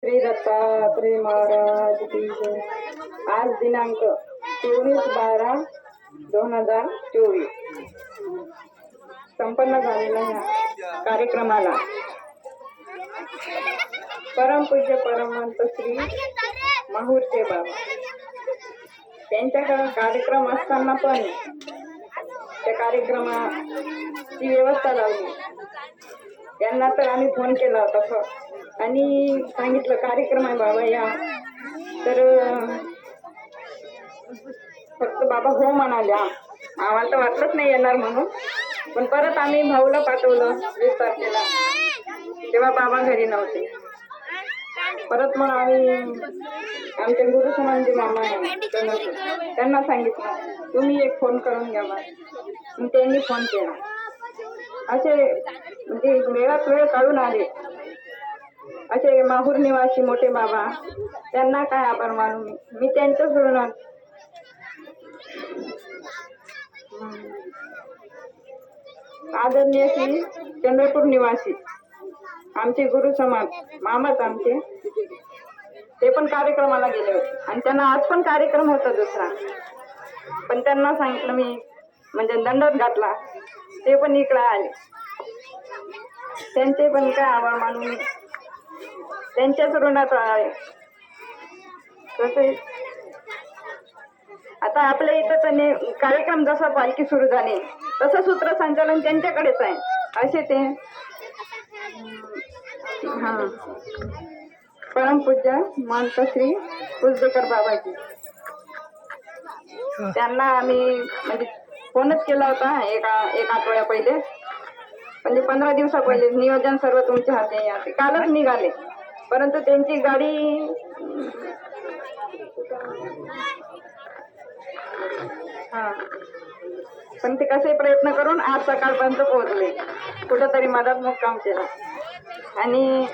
श्री दत्तात्रय महाराज की जय। आज दिनांक 24/12/2024 संपन्न झालेल्या ह्या कार्यक्रमाला परमपूज्य परमहंस श्री माहूरचे बाबा त्यांच्याकडे कार्यक्रम असताना पण त्या कार्यक्रमाची व्यवस्था लावली। त्यांना तर आम्ही फोन केला होता आणि सांगितलं कार्यक्रम आहे बाबा या, तर फक्त बाबा हो म्हणाल्या। आम्हाला तर वाटलंच नाही येणार म्हणून, पण परत आम्ही भाऊला पाठवलं 20 तारखेला, तेव्हा बाबा घरी नव्हते। परत मग आम्ही आमचे गुरु समानचे मामा आहे त्यांना सांगितलं तुम्ही एक फोन करून घ्या बा। मग त्यांनी फोन केला। असे म्हणजे वेळात वेळ काढून आले असे माहूर निवासी मोठे बाबा, त्यांना काय आभार मानू मी त्यांच्याच ऋणात। आदरणीय श्री चंद्रपूर निवासी आमचे गुरु समाज मामाच आमचे, ते पण कार्यक्रमाला गेले होते आणि त्यांना आज पण कार्यक्रम होता दुसरा, पण त्यांना सांगितलं मी म्हणजे दंडवत घातला, ते पण इकडे आले। त्यांचे पण काय आभार मानून त्यांच्याच ऋणात आहे। तसे आता आपल्या इथं तर कार्यक्रम जसा पालखी सुरू झाली तसं सूत्रसंचालन त्यांच्याकडेच आहे असे ते परमपूज्य महंत श्री कुलदेकर बाबाजी, त्यांना आम्ही म्हणजे फोनच केला होता एक आठवड्या पहिले, म्हणजे 15 दिवसा पहिले नियोजन सर्व तुमच्या हाती आहे। कालच निघाले, परंतु त्यांची गाडी पण ते कसे प्रयत्न करून आज सकाळपर्यंत पोहोचले, कुठंतरी मदत मुक्काम केला। आणि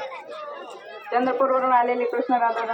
चंद्रपूरवरून आलेले कृष्णराधा